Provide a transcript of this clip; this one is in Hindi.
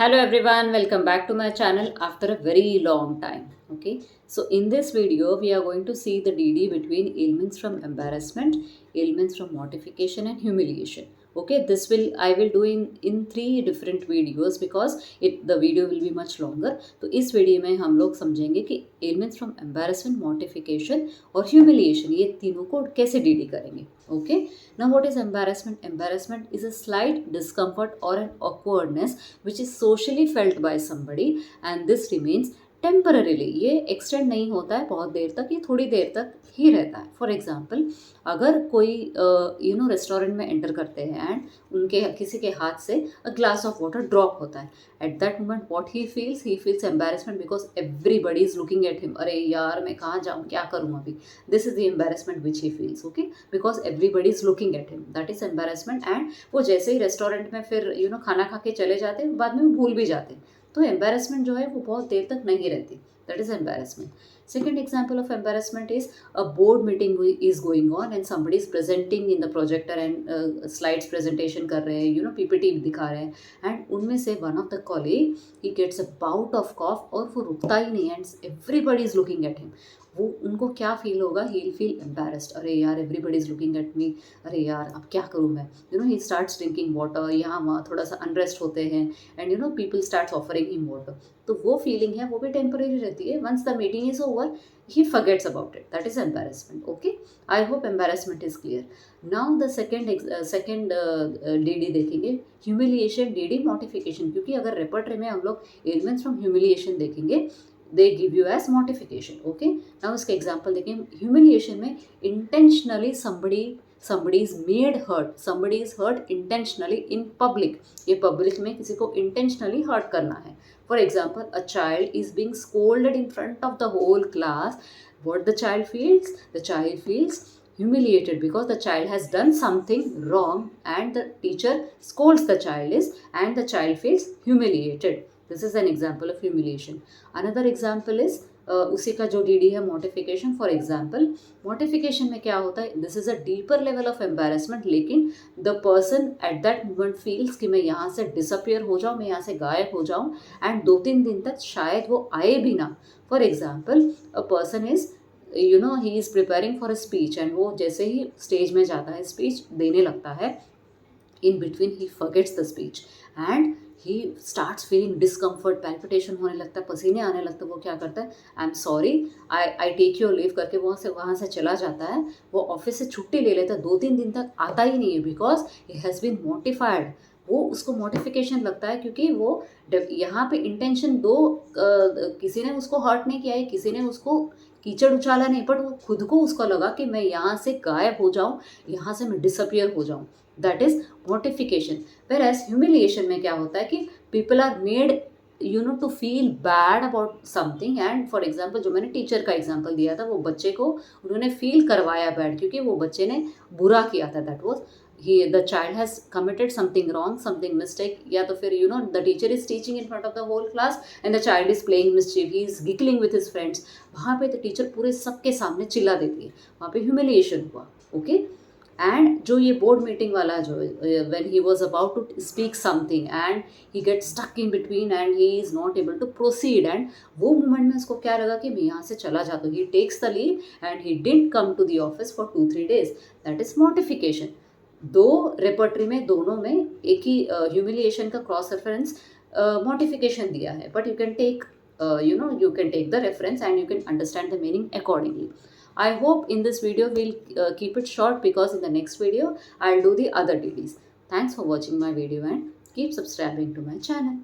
Hello everyone, welcome back to my channel after a very long time. Okay, so in this video, we are going to see the DD between ailments from embarrassment, ailments from mortification, and humiliation. Okay, this will I will do in three different videos because the video will be much longer. तो इस वीडियो में हम लोग समझेंगे कि ailments from embarrassment, mortification और humiliation ये तीनों को कैसे डीडी करेंगे. Okay, now what is embarrassment? Embarrassment is a slight discomfort or an awkwardness which is socially felt by somebody and this remains temporarily. ये एक्सटेंड नहीं होता है बहुत देर तक, ये थोड़ी देर तक ही रहता है. फॉर एग्जाम्पल, अगर कोई रेस्टोरेंट में एंटर करते हैं एंड उनके किसी के हाथ से a glass of water drop होता है. Eight that moment what he feels embarrassment because everybody is looking at him. अरे यार, मैं कहाँ जाऊँ, क्या करूँ अभी. This is the embarrassment which he feels. Okay, because everybody is looking at him, that is embarrassment. And वो जैसे ही रेस्टोरेंट में फिर खाना खा के चले जाते हैं, बाद में भूल भी जाते हैं. तो एम्बेरसमेंट जो है वो बहुत देर तक नहीं रहती. That is embarrassment. Second example of embarrassment is a board meeting is going on and somebody is presenting in the projector and slides presentation कर रहे हैं, पीपीटी दिखा रहे हैं. एंड उनमें से one of the colleague he gets a bout of cough और वो रुकता ही नहीं. And everybody is looking at him. वो उनको क्या फील होगा? He will feel embarrassed. अरे यार, everybody is looking at me. अरे यार, अब क्या करूँ मैं. He starts drinking water. यहाँ वहाँ थोड़ा सा अनरेस्ट होते हैं and people starts offering him water. तो वो फीलिंग है वो भी टेम्परेरी रहती है. Once the meeting is over he forgets about it. That is embarrassment. Okay, I hope embarrassment is clear. Now the second DD देखेंगे, humiliation, DD, mortification. क्योंकि अगर रेपर्टरी में हम लोग ailments from humiliation देखेंगे, they give you as mortification. Okay, now इसके एग्जाम्पल देखें. humiliation में intentionally somebody is made hurt, somebody is hurt intentionally in public. ये public में किसी को intentionally hurt करना है. For example, a child is being scolded in front of the whole class. What the child feels? The child feels humiliated because the child has done something wrong and the teacher scolds the and the child feels humiliated. This is an example of humiliation. Another example is उसी का जो डीडी है मोटिफिकेशन. फॉर एग्जाम्पल, मोटिफिकेशन में क्या होता है? This is a deeper level of embarrassment, लेकिन the person at that moment feels कि मैं यहाँ से डिसअपियर हो जाऊँ, मैं यहाँ से गायब हो जाऊँ एंड 2-3 दिन तक शायद वो आए भी ना. For example, a person is he is preparing for a speech and वो जैसे ही स्टेज में जाता है, स्पीच देने लगता है, in between he forgets the speech and he starts feeling discomfort, palpitation होने लगता है, पसीने आने लगता है. वो क्या करता है? I am sorry, I take your leave करके वहाँ से चला जाता है. वो ऑफिस से छुट्टी ले लेता है, 2-3 दिन तक आता ही नहीं है बिकॉज ही हैज़ बीन मोटिफाइड. वो उसको मोटिफिकेशन लगता है क्योंकि वो यहाँ पे इंटेंशन किसी ने उसको हर्ट नहीं किया है, किसी ने उसको कीचड़ उछाला नहीं, बट वो खुद को उसको लगा कि मैं यहाँ से गायब हो जाऊँ, यहाँ से मैं डिसअपियर हो जाऊँ. That is mortification. Whereas humiliation में क्या होता है कि people are made to feel bad about something. And for example, जो मैंने टीचर का एग्जाम्पल दिया था, वो बच्चे को उन्होंने फील करवाया बैड क्योंकि वो बच्चे ने बुरा किया था. That was the child has committed something wrong, something mistake. या तो फिर the teacher is teaching in front of the whole class and the child is playing mischief, he is giggling with his friends. वहाँ पे तो टीचर पूरे सबके सामने चिल्ला देती है, वहाँ पे ह्यूमिलिएशन हुआ. ओके, एंड जो ये बोर्ड मीटिंग वाला जो when he was about to speak something and he gets stuck in between and he is not able to proceed, and वो मोमेंट में उसको क्या लगा कि मैं यहाँ से चला जाता हूँ. he takes the leave and he didn't come to the office for 2-3 days. that is mortification. दो रेपर्टरी में दोनों में एक ही ह्यूमिलिएशन का क्रॉस रेफरेंस मोटिफिकेशन दिया है, but you can take the reference and you can understand the meaning accordingly. I hope in this video we'll keep it short because in the next video I'll do the other DDs. Thanks for watching my video and keep subscribing to my channel.